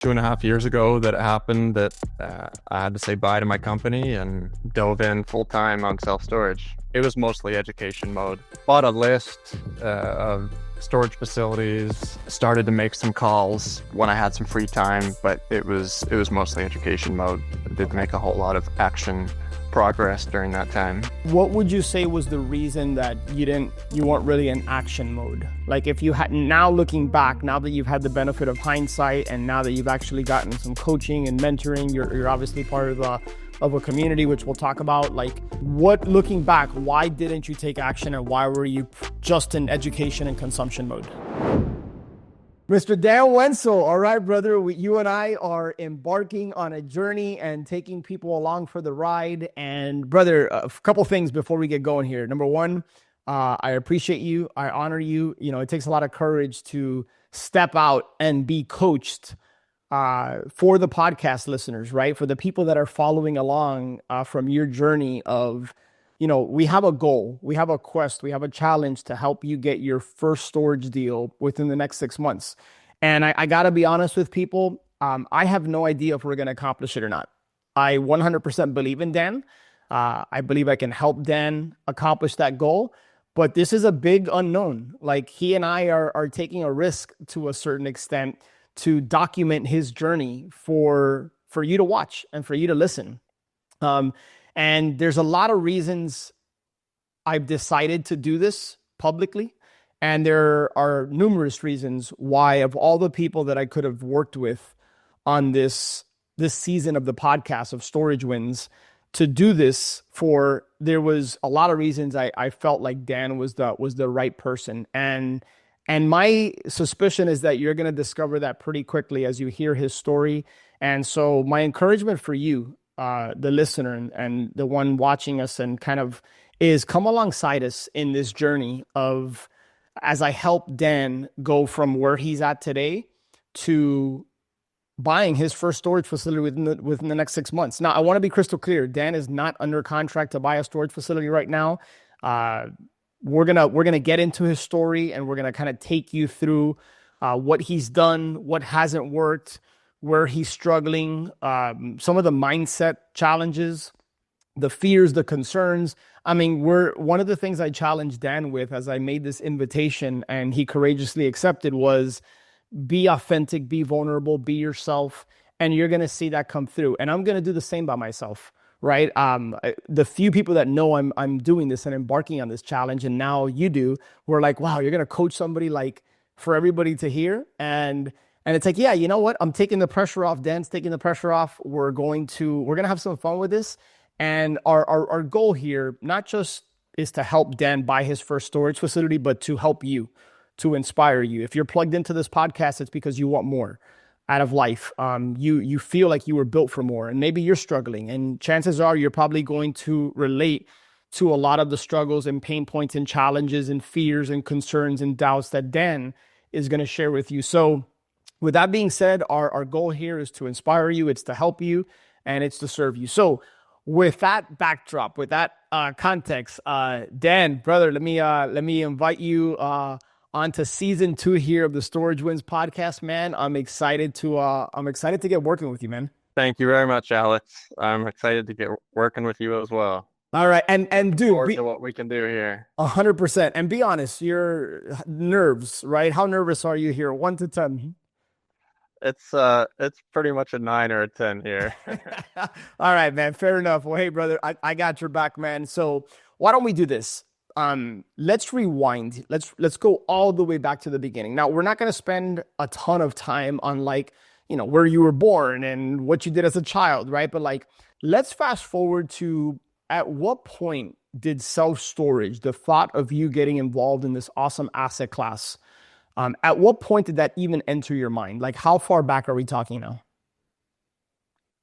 2.5 years ago that it happened that I had to say bye to my company and dove in full time on self-storage. It was mostly education mode. Bought a list of storage facilities, started to make some calls when I had some free time, but it was mostly education mode. I didn't make a whole lot of action progress during that time. What would you say was the reason that you weren't really in action mode? Like if you had, now looking back, now that you've had the benefit of hindsight and now that you've actually gotten some coaching and mentoring, you're obviously part of a community, which we'll talk about. Like what, looking back, why didn't you take action and why were you just in education and consumption mode? Mr. Dan Wenzel, all right, brother, you and I are embarking on a journey and taking people along for the ride. And brother, a couple things before we get going here. Number one, I appreciate you. I honor you. You know, it takes a lot of courage to step out and be coached for the podcast listeners, right? For the people that are following along from your journey of, you know, we have a goal, we have a quest, we have a challenge to help you get your first storage deal within the next 6 months. And I got to be honest with people. I have no idea if we're going to accomplish it or not. I 100% believe in Dan. I believe I can help Dan accomplish that goal. But this is a big unknown. Like he and I are taking a risk to a certain extent to document his journey for you to watch and for you to listen. And there's a lot of reasons I've decided to do this publicly. And there are numerous reasons why, of all the people that I could have worked with on this season of the podcast of Storage Wins, to do this for, there was a lot of reasons I felt like Dan was the right person. And my suspicion is that you're going to discover that pretty quickly as you hear his story. And so my encouragement for you, the listener and the one watching us and kind of is come alongside us in this journey of, as I help Dan go from where he's at today to buying his first storage facility within the next 6 months. Now, I want to be crystal clear. Dan is not under contract to buy a storage facility right now. We're gonna get into his story and we're gonna kind of take you through what he's done, what hasn't worked, where he's struggling, some of the mindset challenges, the fears, the concerns. I mean, one of the things I challenged Dan with as I made this invitation and he courageously accepted was be authentic, be vulnerable, be yourself, and you're going to see that come through. And I'm going to do the same by myself, right? The few people that know I'm doing this and embarking on this challenge, and now you do, we're like, wow, you're going to coach somebody like for everybody to hear. And it's like, yeah, you know what? I'm taking the pressure off. Dan's taking the pressure off. We're going to have some fun with this. And our goal here, not just is to help Dan buy his first storage facility, but to help you, to inspire you. If you're plugged into this podcast, it's because you want more out of life. You feel like you were built for more, and maybe you're struggling. And chances are you're probably going to relate to a lot of the struggles and pain points and challenges and fears and concerns and doubts that Dan is going to share with you. So with that being said, our goal here is to inspire you, it's to help you, and it's to serve you. So with that backdrop, with that context, Dan, brother, let me invite you onto season 2 here of the Storage Wins podcast, man. I'm excited to get working with you, man. Thank you very much, Alex. I'm excited to get working with you as well. All right, and dude, to what we can do here. 100%. And be honest, your nerves, right? How nervous are you here? 1 to 10. It's pretty much a 9 or a 10 here. All right, man. Fair enough. Well, hey, brother, I got your back, man. So why don't we do this? Let's rewind. Let's go all the way back to the beginning. Now, we're not going to spend a ton of time on like, you know, where you were born and what you did as a child, right? But like, let's fast forward to at what point did self-storage, the thought of you getting involved in this awesome asset class, at what point did that even enter your mind? Like, how far back are we talking now?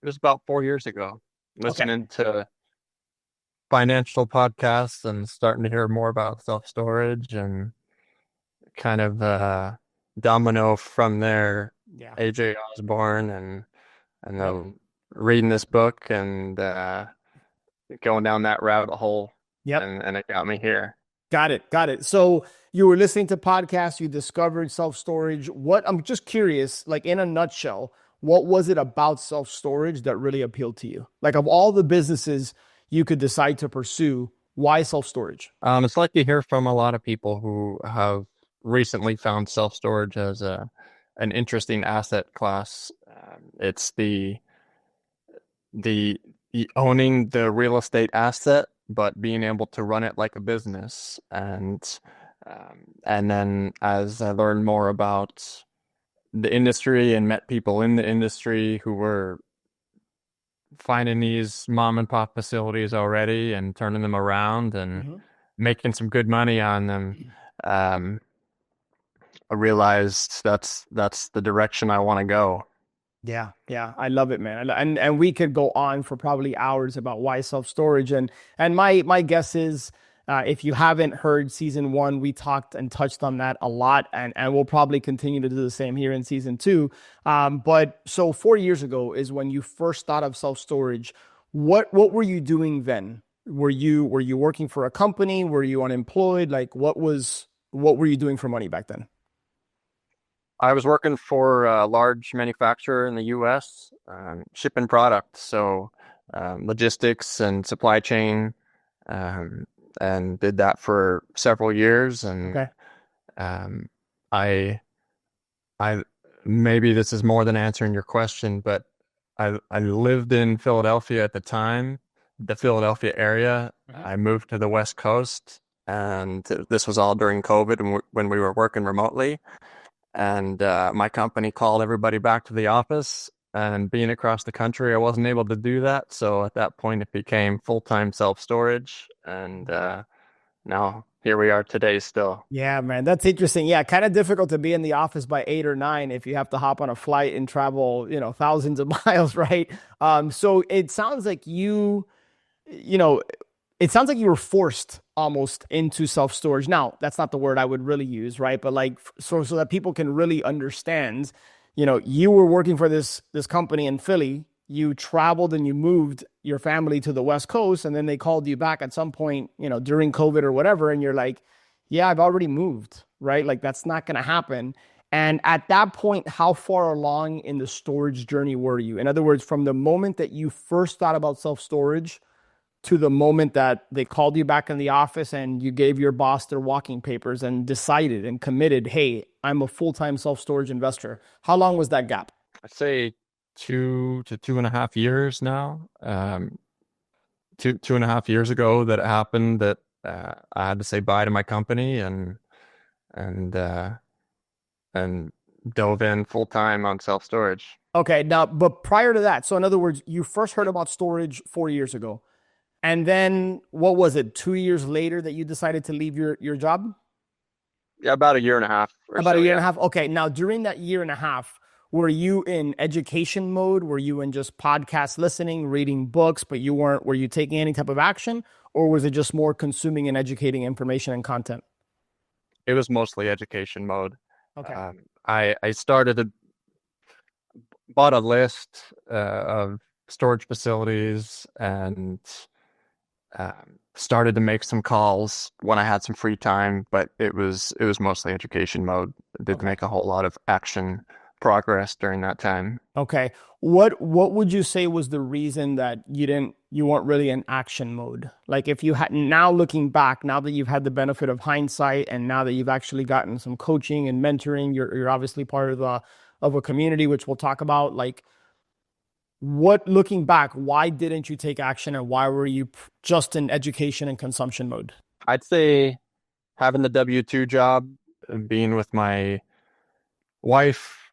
It was about 4 years ago, listening to financial podcasts and starting to hear more about self-storage and kind of domino from there. Yeah. AJ Osborne and reading this book and going down that rabbit hole. Yep. And it got me here. Got it. So you were listening to podcasts, you discovered self-storage. I'm just curious, like in a nutshell, what was it about self-storage that really appealed to you? Like, of all the businesses you could decide to pursue, why self-storage? It's like you hear from a lot of people who have recently found self-storage as an interesting asset class. It's the owning the real estate asset, but being able to run it like a business. And then as I learned more about the industry and met people in the industry who were finding these mom and pop facilities already and turning them around and making some good money on them, um, I realized that's the direction I want to go. Yeah, yeah, I love it, man. And we could go on for probably hours about why self-storage. And my guess is, if you haven't heard season one, we talked and touched on that a lot, and we'll probably continue to do the same here in season two. But so 4 years ago is when you first thought of self-storage. What were you doing then? Were you working for a company? Were you unemployed? Like, what were you doing for money back then? I was working for a large manufacturer in the US, shipping product, so logistics and supply chain, um, and did that for several years. And Okay. um, I, I maybe this is more than answering your question, but I lived in Philadelphia at the time, the Philadelphia area. I moved to the West Coast, and this was all during COVID and when we were working remotely. And my company called everybody back to the office. And being across the country, I wasn't able to do that. So at that point, it became full-time self-storage. And now here we are today still. Yeah, man, that's interesting. Yeah, kind of difficult to be in the office by 8 or 9 if you have to hop on a flight and travel, thousands of miles, right? So it sounds like you know, it sounds like you were forced almost into self-storage. Now, that's not the word I would really use, right? But like, so that people can really understand, you were working for this company in Philly. You traveled and you moved your family to the West Coast, and then they called you back at some point, during COVID or whatever, and you're like, yeah, I've already moved, right? Like, that's not going to happen. And at that point, how far along in the storage journey were you? In other words, from the moment that you first thought about self-storage to the moment that they called you back in the office and you gave your boss their walking papers and decided and committed, hey, I'm a full-time self-storage investor. How long was that gap? I'd say 2 to 2.5 years now. Two and a half years ago that it happened that I had to say bye to my company and and dove in full time on self storage. Okay, now, but prior to that, so in other words, you first heard about storage 4 years ago. And then what was it, 2 years later that you decided to leave your job? Yeah, about a year and a half or About a so. year and Yeah, a half. Okay. Now, during that year and a half, were you in education mode? Were you in just podcast listening, reading books, but were you taking any type of action? Or was it just more consuming and educating information and content? it was mostly education mode. Okay. I bought a list of storage facilities and started to make some calls when I had some free time, but it was mostly education mode. Didn't Okay. make a whole lot of action progress during that time. Okay. What would you say was the reason that you weren't really in action mode? Like, if you had, now looking back, now that you've had the benefit of hindsight and now that you've actually gotten some coaching and mentoring, you're obviously part of a community, which we'll talk about. Like, looking back, why didn't you take action and why were you just in education and consumption mode? I'd say having the W-2 job, being with my wife,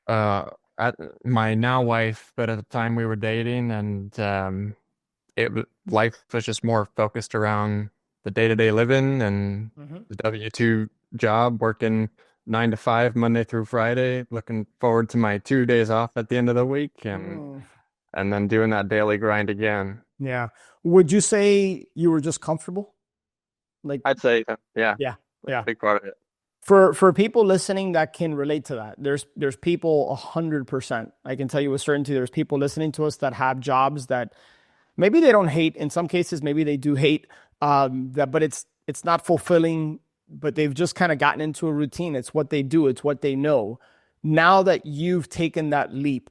at my now wife, but at the time we were dating, and life was just more focused around the day-to-day living and Mhm. the W-2 job, working 9 to 5, Monday through Friday, looking forward to my 2 days off at the end of the week, Mm. and then doing that daily grind again. Yeah. Would you say you were just comfortable? Like, I'd say, yeah, yeah, that's a yeah. big part of it. For people listening that can relate to that, there's people 100%. I can tell you with certainty, there's people listening to us that have jobs that maybe they don't hate. In some cases, maybe they do hate. But it's not fulfilling. But they've just kind of gotten into a routine. It's what they do. It's what they know. Now that you've taken that leap,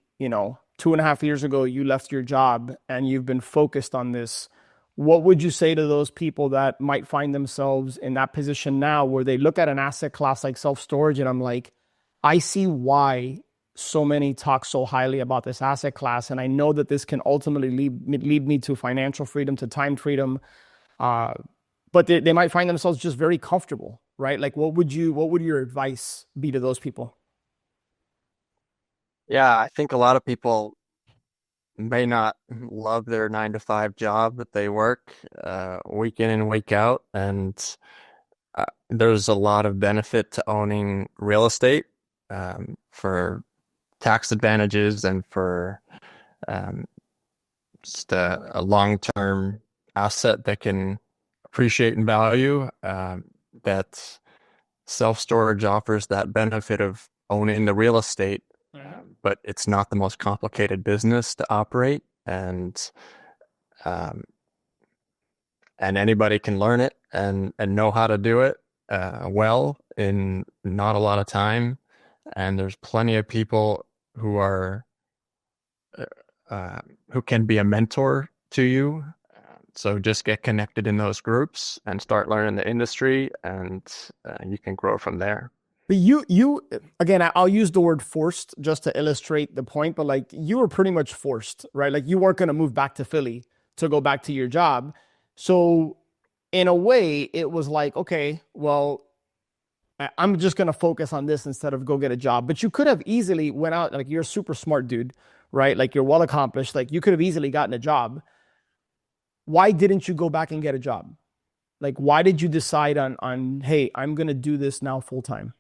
2.5 years ago, you left your job and you've been focused on this. What would you say to those people that might find themselves in that position now where they look at an asset class like self-storage and I'm like, I see why so many talk so highly about this asset class. And I know that this can ultimately lead me to financial freedom, to time freedom. But they might find themselves just very comfortable, right? Like what would your advice be to those people? Yeah, I think a lot of people may not love their 9 to 5 job that they work week in and week out. And there's a lot of benefit to owning real estate for tax advantages and for um, just a long-term asset that can appreciate in value. That self-storage offers that benefit of owning the real estate, but it's not the most complicated business to operate, um, and anybody can learn it and know how to do it well in not a lot of time. And there's plenty of people who are who can be a mentor to you. So just get connected in those groups and start learning the industry, and you can grow from there. But you again, I'll use the word forced just to illustrate the point, but like you were pretty much forced, right? Like you weren't going to move back to Philly to go back to your job. So in a way, it was like, okay, well, I'm just going to focus on this instead of go get a job. But you could have easily went out, like you're a super smart dude, right? Like you're well accomplished. Like you could have easily gotten a job. Why didn't you go back and get a job? Like, why did you decide on, hey, I'm going to do this now full time?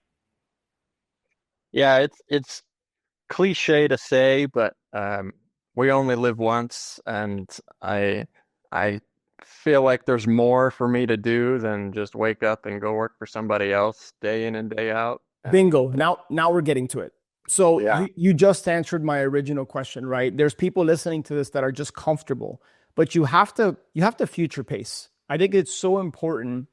Yeah, it's cliche to say, but we only live once, and I feel like there's more for me to do than just wake up and go work for somebody else day in and day out. Bingo. Now we're getting to it. So Yeah. you just answered my original question, right? There's people listening to this that are just comfortable, but you have to future pace. I think it's so important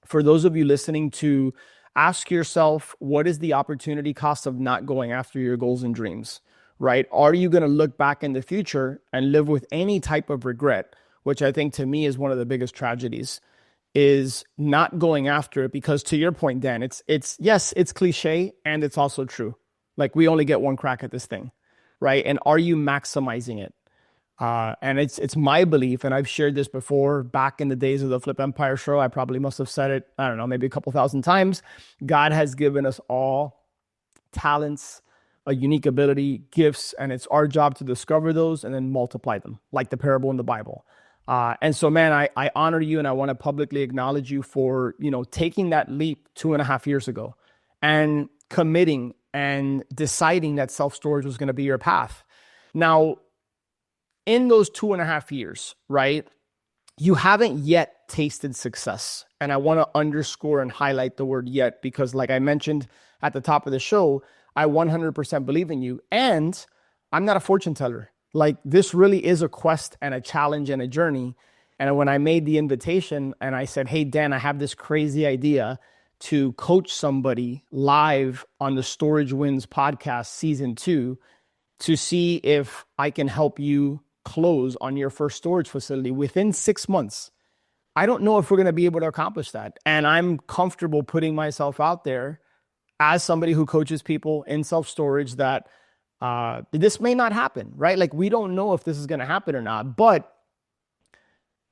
for those of you listening to ask yourself, what is the opportunity cost of not going after your goals and dreams, right? Are you going to look back in the future and live with any type of regret, which I think to me is one of the biggest tragedies, is not going after it? Because to your point, Dan, it's yes, it's cliche and it's also true. Like we only get one crack at this thing, right? And are you maximizing it? And it's my belief, and I've shared this before back in the days of the Flip Empire show. I probably must have said it, I don't know, maybe a couple thousand times. God has given us all talents, a unique ability, gifts, and it's our job to discover those and then multiply them, like the parable in the Bible. And so, man, I honor you, and I want to publicly acknowledge you for taking that leap 2.5 years ago, and committing and deciding that self storage was going to be your path. Now, in those 2.5 years, right, you haven't yet tasted success. And I want to underscore and highlight the word yet, because like I mentioned at the top of the show, I 100% believe in you. And I'm not a fortune teller. Like this really is a quest and a challenge and a journey. And when I made the invitation and I said, hey, Dan, I have this crazy idea to coach somebody live on the Storage Wins podcast season 2 to see if I can help you close on your first storage facility within 6 months. I don't know if we're going to be able to accomplish that. And I'm comfortable putting myself out there as somebody who coaches people in self-storage that this may not happen, right? Like we don't know if this is going to happen or not. But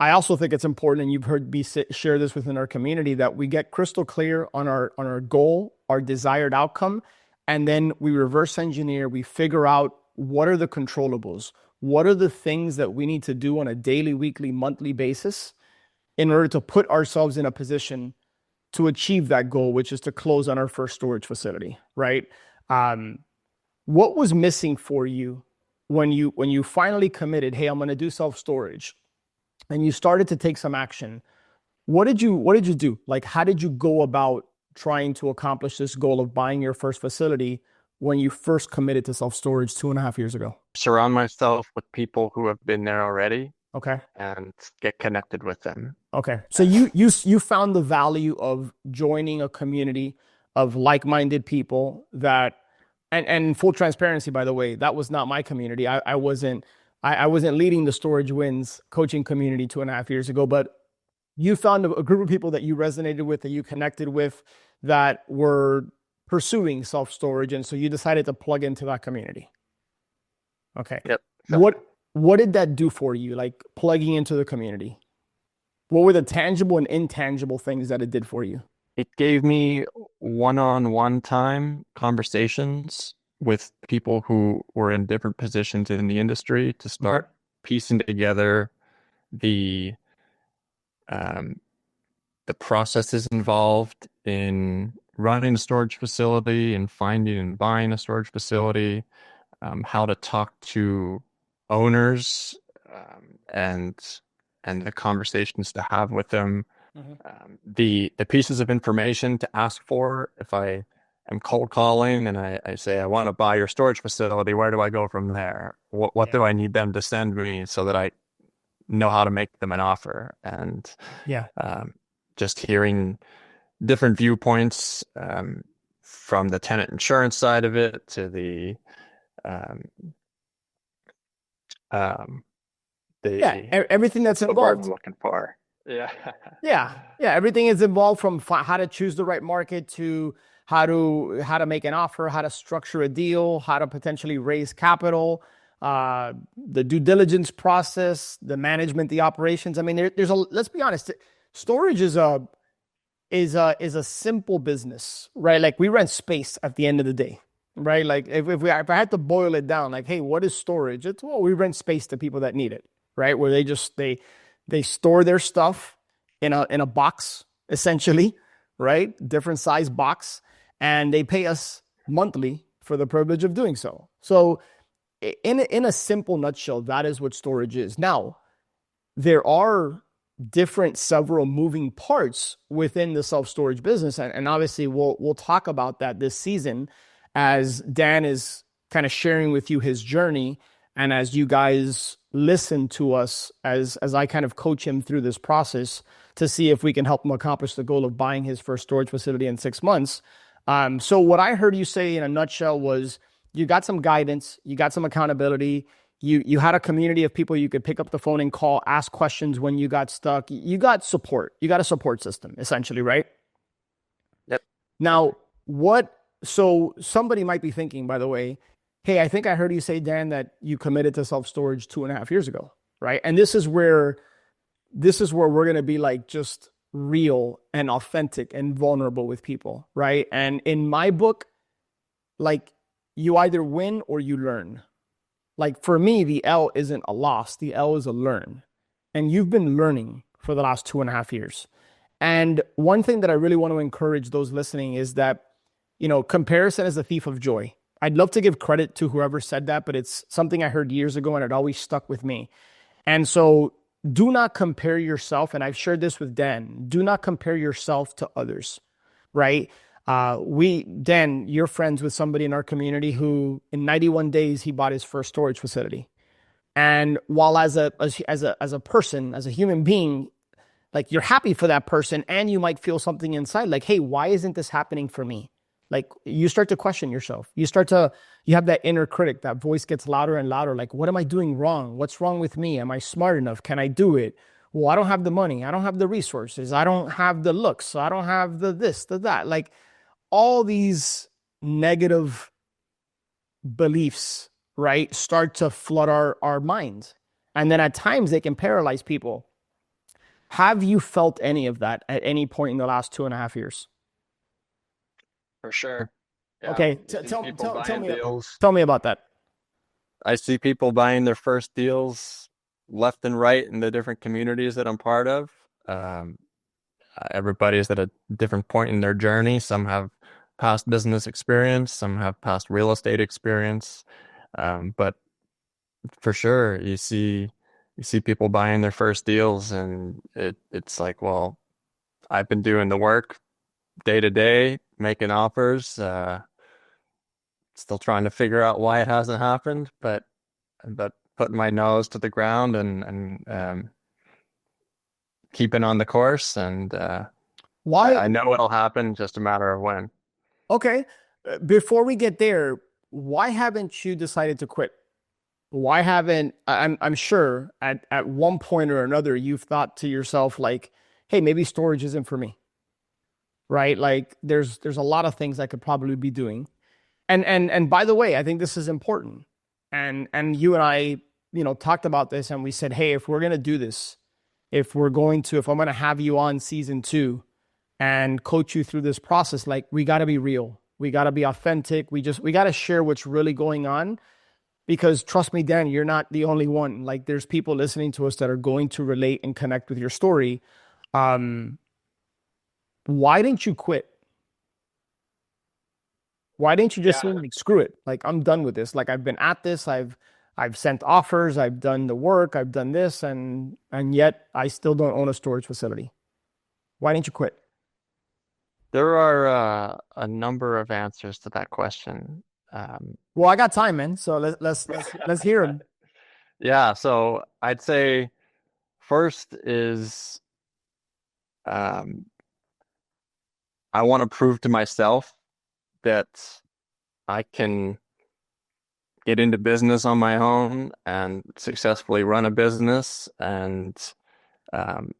I also think it's important, and you've heard me share this within our community, that we get crystal clear on our goal, our desired outcome, and then we reverse engineer, we figure out what are the controllables. What are the things that we need to do on a daily, weekly, monthly basis in order to put ourselves in a position to achieve that goal, which is to close on our first storage facility, right? What was missing for you when you finally committed, hey, I'm going to do self-storage, and you started to take some action? What did you do? Like, how did you go about trying to accomplish this goal of buying your first facility when you first committed to self-storage 2.5 years ago? Surround myself with people who have been there already Okay. and get connected with them. Okay. So you found the value of joining a community of like-minded people that And full transparency, by the way, that was not my community. I wasn't leading the Storage Wins coaching community 2.5 years ago, but you found a group of people that you resonated with, that you connected with, that were pursuing self storage, and so you decided to plug into that community. Okay. Yep. So What did that do for you? Like plugging into the community. What were the tangible and intangible things that it did for you? it gave me one-on-one time conversations with people who were in different positions in the industry to Okay. start piecing together the um, the processes involved in running a storage facility and finding and buying a storage facility, how to talk to owners, and the conversations to have with them, Mhm. the pieces of information to ask for if I am cold calling and I say I want to buy your storage facility. Where do I go from there? What Yeah. do I need them to send me so that I know how to make them an offer? And Yeah. um, just hearing different viewpoints, from the tenant insurance side of it to um, um, Yeah. the Everything that's the word I'm involved. looking for. Yeah. Yeah. Yeah. Everything is involved from how to choose the right market to how to make an offer, how to structure a deal, how to potentially raise capital, the due diligence process, the management, the operations. I mean, there's a, let's be honest, storage is a simple business, right? Like we rent space at the end of the day, right? Like if I had to boil it down, like, hey, what is storage? It's, well, we rent space to people that need it, right? Where they store their stuff in a box, essentially, right? Different size box, and they pay us monthly for the privilege of doing so. So in a simple nutshell, that is what storage is. Now, there are different several moving parts within the self-storage business, and obviously we'll talk about that this season as Dan is kind of sharing with you his journey, and as you guys listen to us as I kind of coach him through this process to see if we can help him accomplish the goal of buying his first storage facility in 6 months. So what I heard you say in a nutshell was you got some guidance, you got some accountability, you had a community of people you could pick up the phone and call, ask questions when you got stuck. You got support. You got a support system, essentially, right? Yep. Now, what so somebody might be thinking, by the way, hey, I think I heard you say, Dan, that you committed to self-storage 2.5 years ago, right? And this is where we're gonna be like just real and authentic and vulnerable with people, right? And in my book, like you either win or you learn. Like for me, the L isn't a loss, the L is a learn. And you've been learning for the last 2.5 years. And one thing that I really want to encourage those listening is that, comparison is a thief of joy. I'd love to give credit to whoever said that, but it's something I heard years ago and it always stuck with me. And so do not compare yourself. And I've shared this with Dan. Do not compare yourself to others, right? Dan, you're friends with somebody in our community who in 91 days, he bought his first storage facility. And while as a person, as a human being, like you're happy for that person and you might feel something inside like, hey, why isn't this happening for me? Like you start to question yourself. You have that inner critic, that voice gets louder and louder. Like, what am I doing wrong? What's wrong with me? Am I smart enough? Can I do it? Well, I don't have the money. I don't have the resources. I don't have the looks. I don't have the this, the that. Like all these negative beliefs, right, start to flood our minds. And then at times they can paralyze people. Have you felt any of that at any point in the last 2.5 years? For sure. Yeah. Okay, You see people buying deals. tell me about that. I see people buying their first deals left and right in the different communities that I'm part of. Um, Everybody's at a different point in their journey. Some have past business experience, some have past real estate experience. But for sure, you see people buying their first deals, and it's like, well, I've been doing the work day to day, making offers, still trying to figure out why it hasn't happened, but putting my nose to the ground and keeping on the course, and Why? I know it'll happen, just a matter of when. Okay. Before we get there, why haven't you decided to quit? Why haven't I'm sure at one point or another you've thought to yourself like, hey, maybe storage isn't for me, right? Like there's a lot of things I could probably be doing. And by the way, I think this is important. And you and I, talked about this and we said, hey, if we're gonna do this, if I'm gonna have you on season 2 and coach you through this process, like we gotta be real. We gotta be authentic. We gotta share what's really going on because trust me, Dan, you're not the only one. Like there's people listening to us that are going to relate and connect with your story. Um, why didn't you quit? Why didn't you just say, Yeah. like, screw it? Like I'm done with this. Like I've been at this. I've sent offers. I've done the work. I've done this, and yet I still don't own a storage facility. Why didn't you quit? There are a number of answers to that question. Well, I got time, man. So let's hear him. Yeah, so I'd say first is um, I want to prove to myself that I can get into business on my own and successfully run a business and um,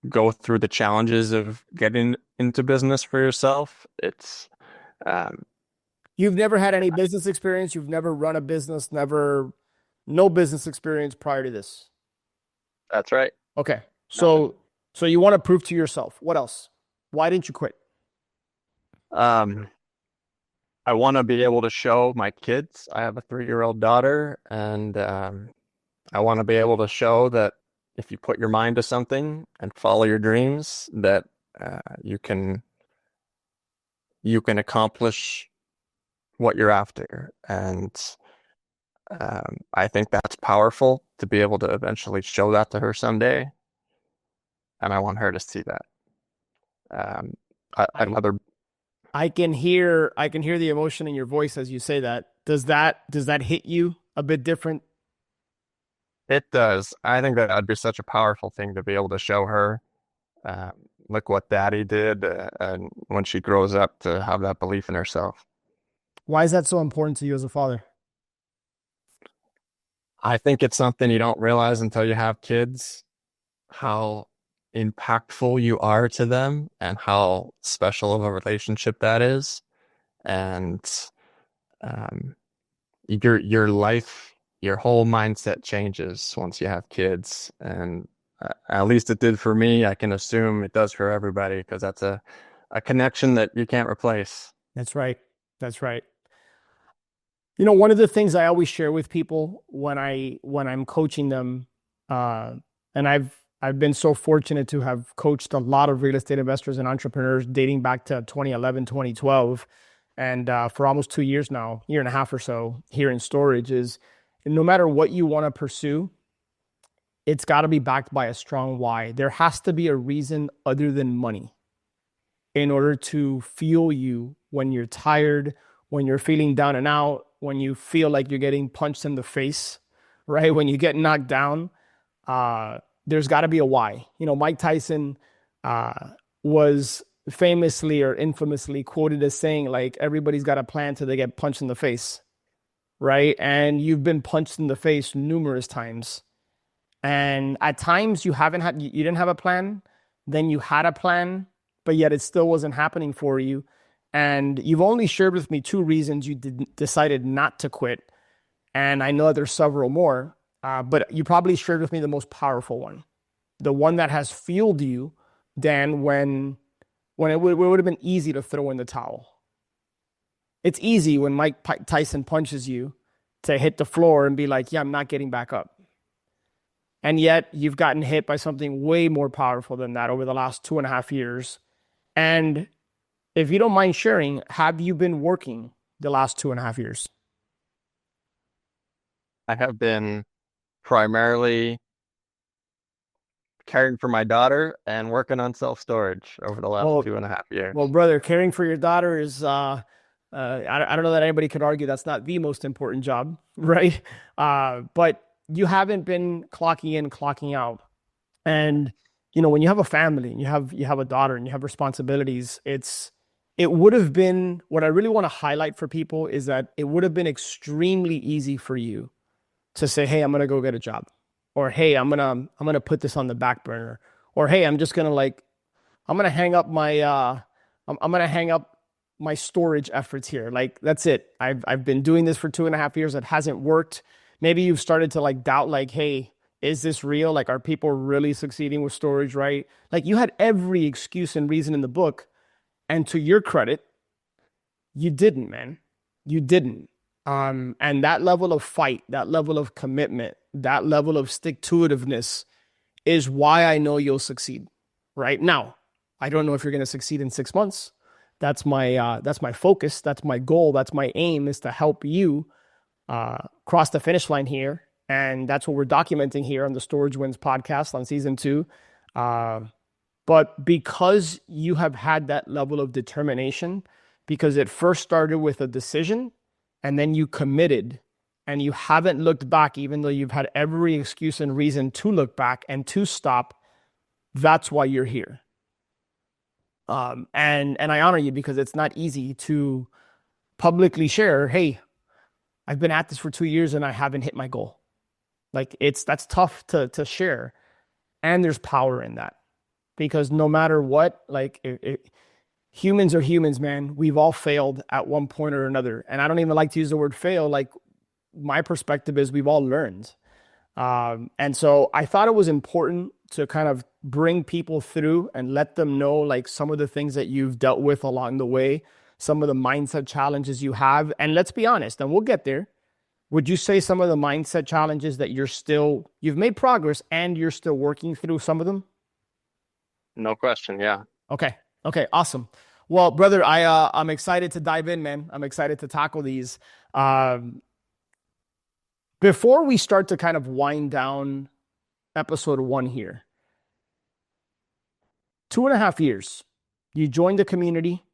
go through the challenges of getting into business for yourself. It's um, You've never had any business experience. You've never run a business. No business experience prior to this. that's right. Okay. Nothing. So you want to prove to yourself. What else? Why didn't you quit? Um, I want to be able to show my kids. I have a 3-year-old daughter, and I want to be able to show that if you put your mind to something and follow your dreams, that uh, you can you can accomplish what you're after. And I think that's powerful to be able to eventually show that to her someday. And I want her to see that. Um, I'd I rather I can hear the emotion in your voice as you say that. Does that hit you a bit different? it does. I think that would be such a powerful thing to be able to show her. Um, look what daddy did, and when she grows up to have that belief in herself. Why is that so important to you as a father? I think it's something you don't realize until you have kids, how impactful you are to them and how special of a relationship that is. And um, your life, your whole mindset changes once you have kids. And at least it did for me. I can assume it does for everybody because that's a connection that you can't replace. That's right. That's right. One of the things I always share with people when I'm coaching them, uh, and I've been so fortunate to have coached a lot of real estate investors and entrepreneurs dating back to 2011, 2012, and for almost 2 years now, year and a half or so here in storage is no matter what you want to pursue, it's got to be backed by a strong why. There has to be a reason other than money in order to fuel you when you're tired, when you're feeling down and out, when you feel like you're getting punched in the face, right? When you get knocked down, uh, there's got to be a why. Mike Tyson uh, was famously or infamously quoted as saying, like, everybody's got a plan till they get punched in the face, right? And you've been punched in the face numerous times. And at times you didn't have a plan, then you had a plan, but yet it still wasn't happening for you. And you've only shared with me 2 reasons you decided not to quit. And I know there's several more, but you probably shared with me the most powerful one, the one that has fueled you, Dan, when it would have been easy to throw in the towel. It's easy when Mike Tyson punches you to hit the floor and be like, yeah, I'm not getting back up. And yet you've gotten hit by something way more powerful than that over the last 2.5 years. And if you don't mind sharing, have you been working the last 2.5 years? I have been primarily caring for my daughter and working on self-storage over the last Well, 2.5 years. well, brother, caring for your daughter is, I don't know that anybody could argue that's not the most important job, right? But you haven't been clocking in, clocking out. And, when you have a family and you have a daughter and you have responsibilities, it would have been, what I really want to highlight for people is that it would have been extremely easy for you to say, hey, I'm going to go get a job, or hey, I'm going to put this on the back burner, or hey, I'm just going to like, I'm going to hang up my I'm going to hang up my storage efforts here. Like that's it. I've been doing this for 2.5 years. It hasn't worked. Maybe you've started to like doubt like, hey, is this real? Like, are people really succeeding with storage, right? Like you had every excuse and reason in the book, and to your credit, you didn't, man. You didn't. And that level of fight, that level of commitment, that level of stick-to-itiveness is why I know you'll succeed. Right now, I don't know if you're going to succeed in 6 months. That's my focus. That's my goal. That's my aim, is to help you cross the finish line here, and that's what we're documenting here on the Storage Wins podcast on season 2. But because you have had that level of determination, because it first started with a decision and then you committed and you haven't looked back, even though you've had every excuse and reason to look back and to stop, that's why you're here. And I honor you, because it's not easy to publicly share, hey, I've been at this for 2 years and I haven't hit my goal. Like that's tough to share. And there's power in that, because no matter what, like humans are humans, man. We've all failed at one point or another. And I don't even like to use the word fail. Like my perspective is we've all learned. And so I thought it was important to kind of bring people through and let them know like some of the things that you've dealt with along the way, some of the mindset challenges you have. And let's be honest, and we'll get there. Would you say some of the mindset challenges that you've made progress and you're still working through some of them? No question. Yeah. Okay. Okay. Awesome. Well, brother, I'm excited to dive in, man. I'm excited to tackle these. Before we start to kind of wind down episode 1 here, 2.5 years, you joined the community.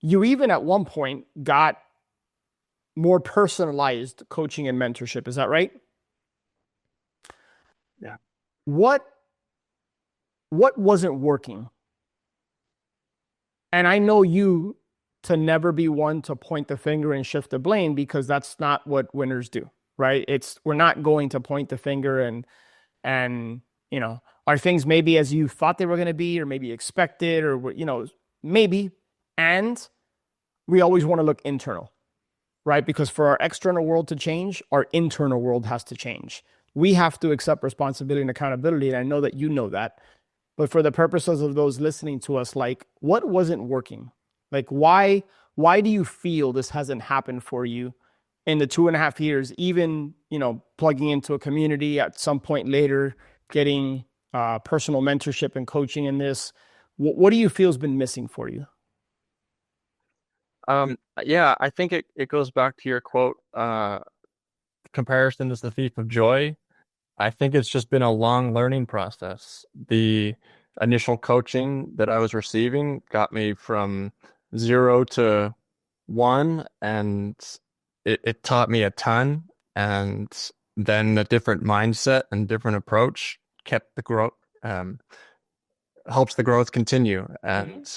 You even at one point got more personalized coaching and mentorship. Is that right? Yeah. What wasn't working? And I know you to never be one to point the finger and shift the blame, because that's not what winners do, right? We're not going to point the finger and are things maybe as you thought they were going to be, or maybe expected, or maybe. And we always want to look internal, right? Because for our external world to change, our internal world has to change. We have to accept responsibility and accountability. And I know that you know that. But for the purposes of those listening to us, like, what wasn't working? Like, why do you feel this hasn't happened for you in the 2.5 years, even, plugging into a community at some point later, getting personal mentorship and coaching in this? What do you feel has been missing for you? Yeah, I think it goes back to your quote, comparison is the thief of joy. I think it's just been a long learning process. The initial coaching that I was receiving got me from 0 to 1, and it taught me a ton. And then a different mindset and different approach kept the growth, helps the growth continue. And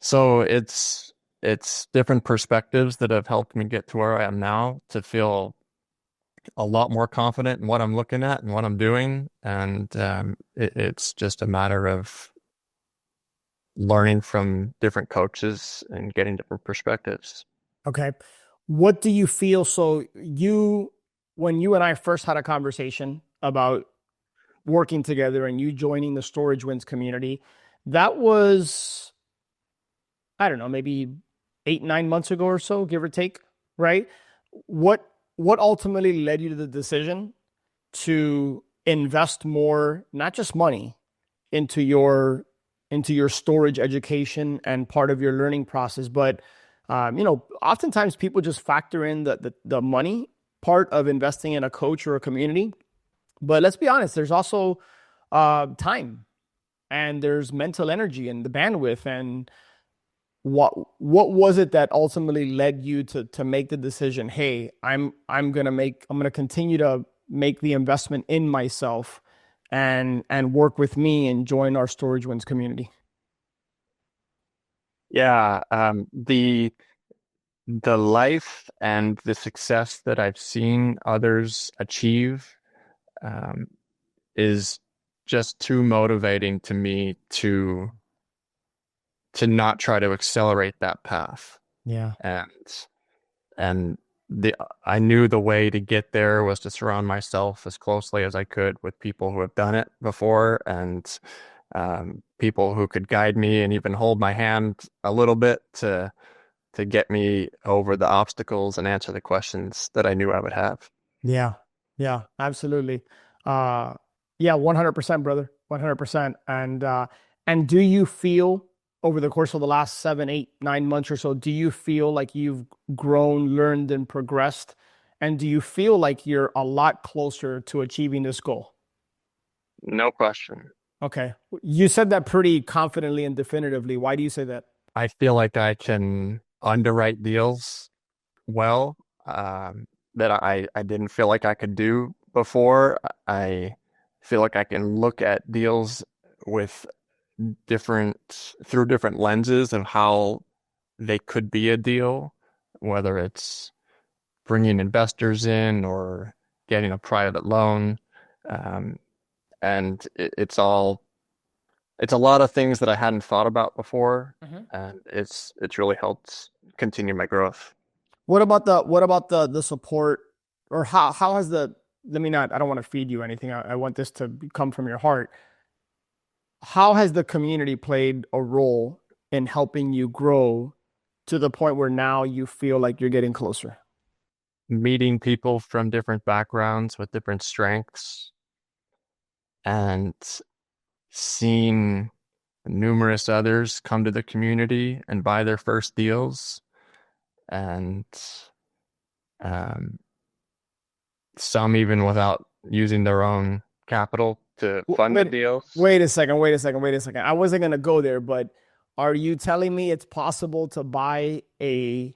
so it's different perspectives that have helped me get to where I am now, to feel a lot more confident in what I'm looking at and what I'm doing. And it's just a matter of learning from different coaches and getting different perspectives. Okay. What do you feel? So when you and I first had a conversation about working together and you joining the Storage Wins community, that was, I don't know, maybe 8-9 months ago or so, give or take, right? What ultimately led you to the decision to invest more, not just money, into your storage education and part of your learning process, but oftentimes people just factor in the money part of investing in a coach or a community. But let's be honest, there's also time, and there's mental energy and the bandwidth. And what was it that ultimately led you to make the decision, hey, I'm gonna continue to make the investment in myself and work with me and join our Storage Wins community? Yeah, the life and the success that I've seen others achieve um, is just too motivating to me to not try to accelerate that path. Yeah. And and the I knew the way to get there was to surround myself as closely as I could with people who have done it before and people who could guide me and even hold my hand a little bit to get me over the obstacles and answer the questions that I knew I would have. Yeah. Yeah, absolutely. Uh yeah, 100%, brother. 100%. And do you feel over the course of the last 7, 8, 9 months or so, do you feel like you've grown, learned, and progressed? And do you feel like you're a lot closer to achieving this goal? No question. Okay. You said that pretty confidently and definitively. Why do you say that? I feel like I can underwrite deals well, that I didn't feel like I could do before. I feel like I can look at deals with through different lenses of how they could be a deal, whether it's bringing investors in or getting a private loan. Um, and it's a lot of things that I hadn't thought about before, and it's really helped continue my growth. What about the support, or how has the let me not I don't want to feed you anything. I want this to come from your heart. How has the community played a role in helping you grow to the point where now you feel like you're getting closer? Meeting people from different backgrounds with different strengths and seeing numerous others come to the community and buy their first deals and um, some even without using their own capital to fund the Wait, deals. wait a second, wait a second, wait a second. I wasn't gonna go there, but are you telling me it's possible to buy a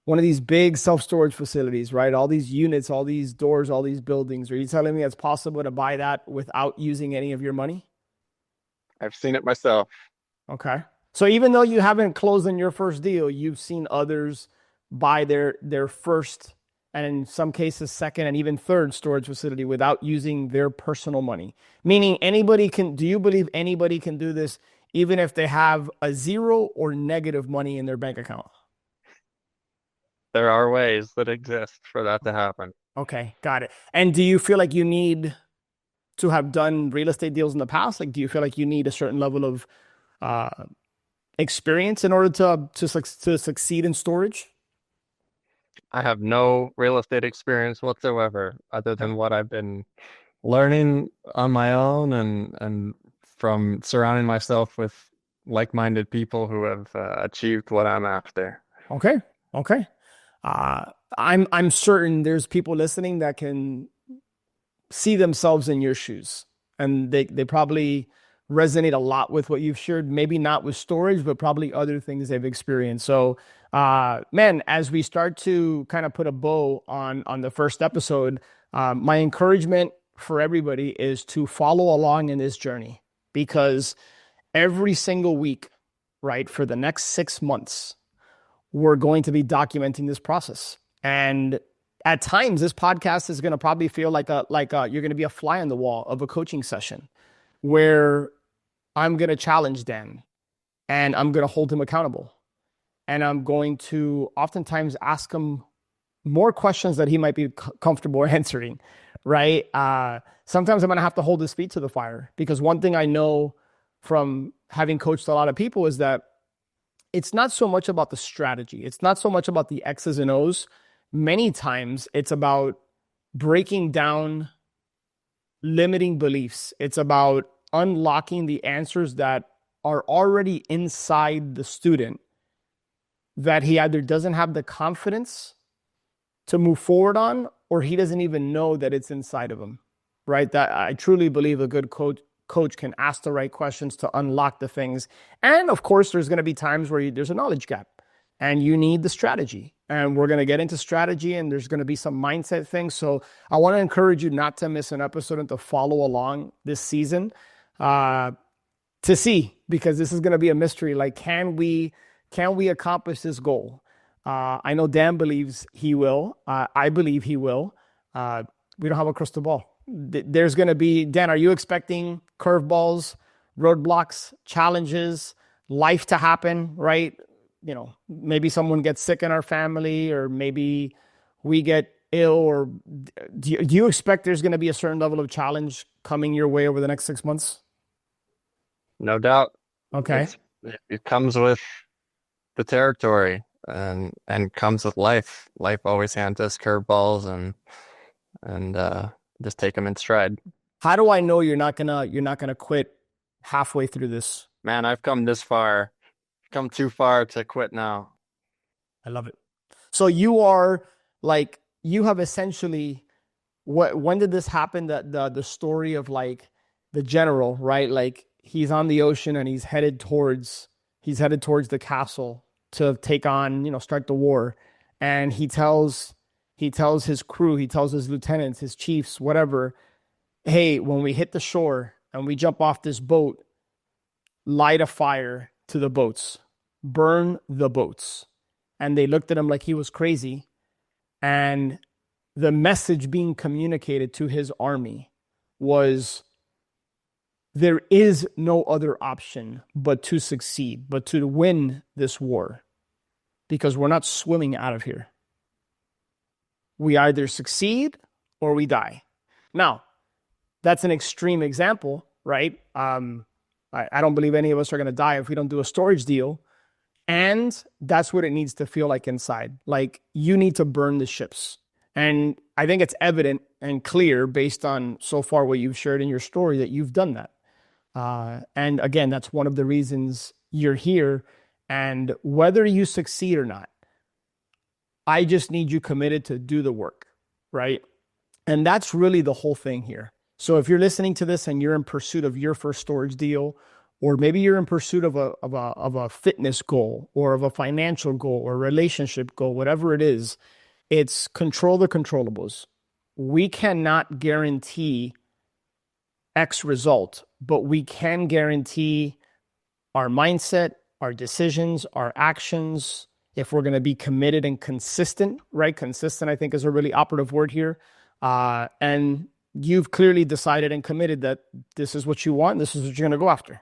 one of these big self-storage facilities, right? All these units, all these doors, all these buildings. Are you telling me it's possible to buy that without using any of your money? I've seen it myself. Okay. So even though you haven't closed on your first deal, you've seen others buy their first and in some cases second and even third storage facility without using their personal money. Meaning anybody can, do you believe anybody can do this even if they have a zero or negative money in their bank account? There are ways that exist for that to happen. Okay, got it. And do you feel like you need to have done real estate deals in the past? Like, do you feel like you need a certain level of uh, experience in order to succeed in storage? I have no real estate experience whatsoever other Okay. than what I've been learning on my own and from surrounding myself with like-minded people who have achieved what I'm after. Okay. Okay. Uh, I'm certain there's people listening that can see themselves in your shoes, and they probably resonate a lot with what you've shared. Maybe not with storage, but probably other things they've experienced. So, man, as we start to kind of put a bow on the first episode, my encouragement for everybody is to follow along in this journey because every single week, right, for the next 6 months, we're going to be documenting this process. And at times, this podcast is going to probably feel like you're going to be a fly on the wall of a coaching session where I'm going to challenge Dan and I'm going to hold him accountable. And I'm going to oftentimes ask him more questions that he might be comfortable answering, right? Sometimes I'm going to have to hold his feet to the fire because one thing I know from having coached a lot of people is that it's not so much about the strategy. It's not so much about the X's and O's. Many times it's about breaking down limiting beliefs. It's about unlocking the answers that are already inside the student that he either doesn't have the confidence to move forward on or he doesn't even know that it's inside of him, right? That I truly believe a good coach can ask the right questions to unlock the things. And of course, there's going to be times where there's a knowledge gap and you need the strategy. And we're going to get into strategy and there's going to be some mindset things. So I want to encourage you not to miss an episode and to follow along this season to see, because this is going to be a mystery. Like, can we Can we accomplish this goal? I know Dan believes he will. I believe he will. We don't have a crystal ball. There's going to be, Dan, are you expecting curveballs, roadblocks, challenges, life to happen, right? You know, maybe someone gets sick in our family, or maybe we get ill, or do you expect there's going to be a certain level of challenge coming your way over the next 6 months? No doubt. Okay. It's it comes with the territory and comes with life. Life always hands us curveballs and just take them in stride. How do I know you're not gonna quit halfway through this? Man, I've come this far, come too far to quit now. I love it. So you are like, you have essentially, when did this happen? The story of like the general, right? Like he's on the ocean and he's headed towards the castle to take on, start the war. And he tells his crew, he tells his lieutenants, his chiefs, whatever, hey, when we hit the shore and we jump off this boat, light a fire to the boats, burn the boats. And they looked at him like he was crazy. And the message being communicated to his army was, there is no other option but to succeed, but to win this war, because we're not swimming out of here. We either succeed or we die. Now, that's an extreme example, right? I don't believe any of us are going to die if we don't do a storage deal. And that's what it needs to feel like inside. Like you need to burn the ships. And I think it's evident and clear based on so far what you've shared in your story that you've done that. And again, that's one of the reasons you're here. And whether you succeed or not, I just need you committed to do the work, right? And that's really the whole thing here. So if you're listening to this and you're in pursuit of your first storage deal, or maybe you're in pursuit of a fitness goal, or of a financial goal, or a relationship goal, whatever it is, it's control the controllables. We cannot guarantee X result, but we can guarantee our mindset, our decisions, our actions, if we're going to be committed and consistent, right? Consistent, I think, is a really operative word here. And you've clearly decided and committed that this is what you want, this is what you're going to go after.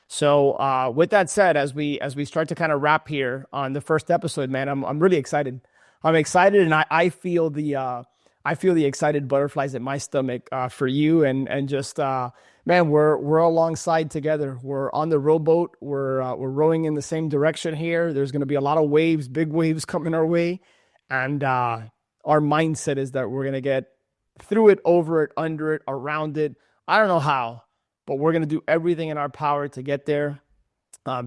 So with that said, as we start to kind of wrap here on the first episode, man, I'm really excited. I'm excited, and I feel the excited butterflies in my stomach for you, and just man, we're alongside together. We're on the rowboat. We're rowing in the same direction here. There's going to be a lot of waves, big waves coming our way, and our mindset is that we're going to get through it, over it, under it, around it. I don't know how, but we're going to do everything in our power to get there,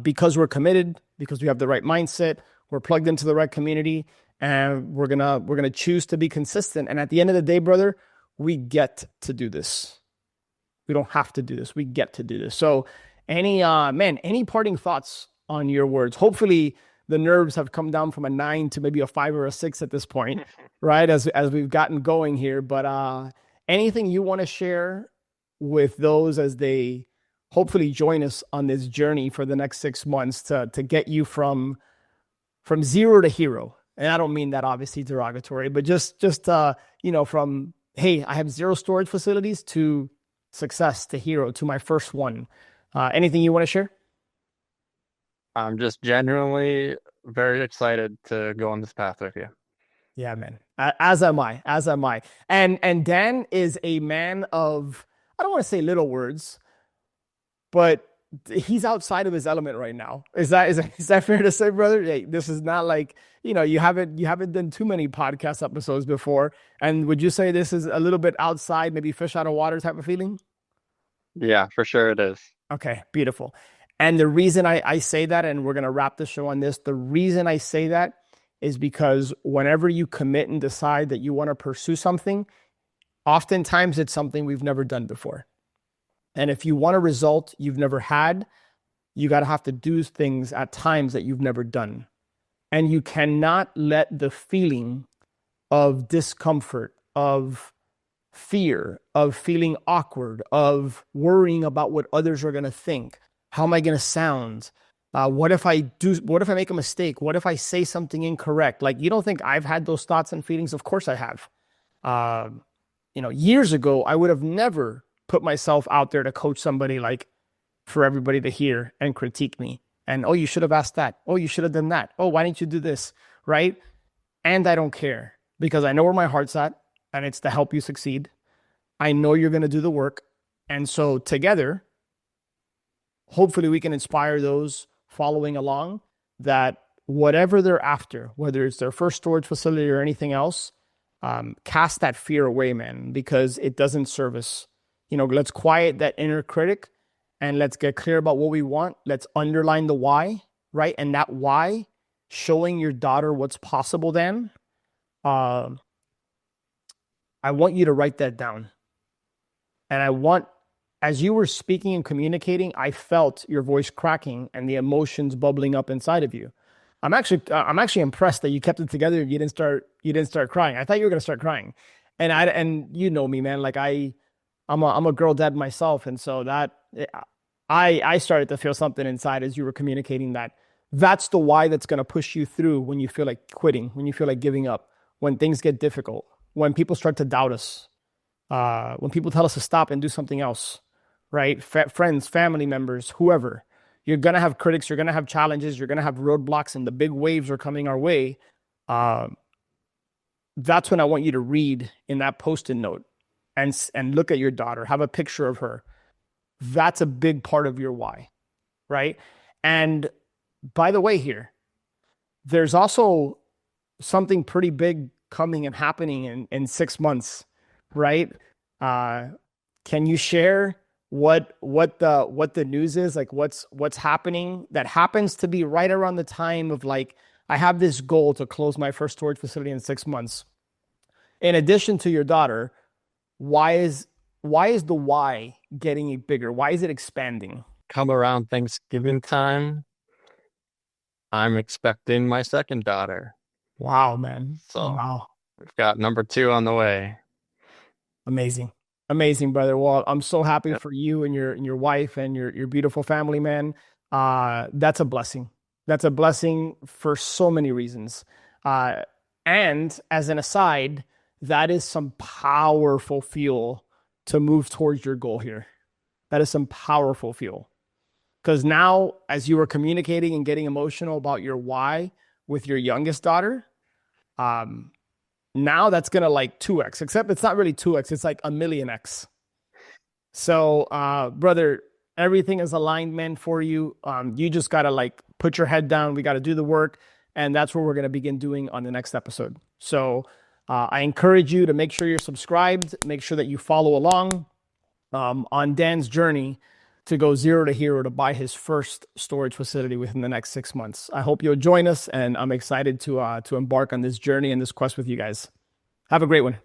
because we're committed, because we have the right mindset. We're plugged into the right community, and we're gonna choose to be consistent. And at the end of the day, brother, we get to do this. We don't have to do this. We get to do this. So any parting thoughts on your words? Hopefully the nerves have come down from a 9 to maybe a 5 or a 6 at this point, right? As we've gotten going here. But anything you want to share with those as they hopefully join us on this journey for the next 6 months to get you from zero to hero? And I don't mean that obviously derogatory, but just from, hey, I have 0 storage facilities to success, to hero, to my first one. Anything you want to share? I'm just genuinely very excited to go on this path with you. Yeah, man. As am I. And Dan is a man of, I don't want to say little words, but he's outside of his element right now. Is that fair to say, brother? Hey, this is not like, you haven't done too many podcast episodes before. And would you say this is a little bit outside, maybe fish out of water type of feeling? Yeah, for sure it is. Okay, beautiful. And the reason I say that, and we're going to wrap the show on this, the reason I say that is because whenever you commit and decide that you want to pursue something, oftentimes it's something we've never done before. And if you want a result you've never had, you got to have to do things at times that you've never done. And you cannot let the feeling of discomfort, of fear, of feeling awkward, of worrying about what others are going to think. How am I going to sound? What if what if I make a mistake? What if I say something incorrect? Like, you don't think I've had those thoughts and feelings? Of course I have. Years ago, I would have never put myself out there to coach somebody, like, for everybody to hear and critique me. And, oh, you should have asked that. Oh, you should have done that. Oh, why didn't you do this? Right? And I don't care because I know where my heart's at, and it's to help you succeed. I know you're going to do the work. And so together, hopefully we can inspire those following along that whatever they're after, whether it's their first storage facility or anything else, cast that fear away, man, because it doesn't serve us. Let's quiet that inner critic and let's get clear about what we want. Let's underline the why, right? And that why, showing your daughter what's possible then, I want you to write that down. And as you were speaking and communicating, I felt your voice cracking and the emotions bubbling up inside of you. I'm actually impressed that you kept it together. You didn't start crying. I thought you were gonna start crying, and you know me, man. Like I'm a girl dad myself, and so that I started to feel something inside as you were communicating that. That's the why that's gonna push you through when you feel like quitting, when you feel like giving up, when things get difficult, when people start to doubt us, when people tell us to stop and do something else, right? Friends, family members, whoever. You're going to have critics. You're going to have challenges. You're going to have roadblocks, and the big waves are coming our way. That's when I want you to read in that Post-it note and look at your daughter. Have a picture of her. That's a big part of your why, right? And by the way here, there's also something pretty big coming and happening in 6 months, right? Can you share what the news is, like what's happening that happens to be right around the time of, like, I have this goal to close my first storage facility in 6 months. In addition to your daughter, why is the why getting bigger? Why is it expanding? Come around Thanksgiving time, I'm expecting my second daughter. Wow, man. So Wow. we've got number 2 on the way. Amazing. Amazing, brother. Well, I'm so happy for you and your wife and your beautiful family, man. That's a blessing. That's a blessing for so many reasons. And as an aside, that is some powerful fuel to move towards your goal here. That is some powerful fuel. Because now, as you were communicating and getting emotional about your why with your youngest daughter, now that's going to, like, 2x, except it's not really 2x. It's like a million X. So, brother, everything is aligned, man, for you. You just got to, like, put your head down. We got to do the work. And that's what we're going to begin doing on the next episode. So I encourage you to make sure you're subscribed. Make sure that you follow along on Dan's journey to go 0 to hero to buy his first storage facility within the next 6 months. I hope you'll join us, and I'm excited to embark on this journey and this quest with you guys. Have a great one.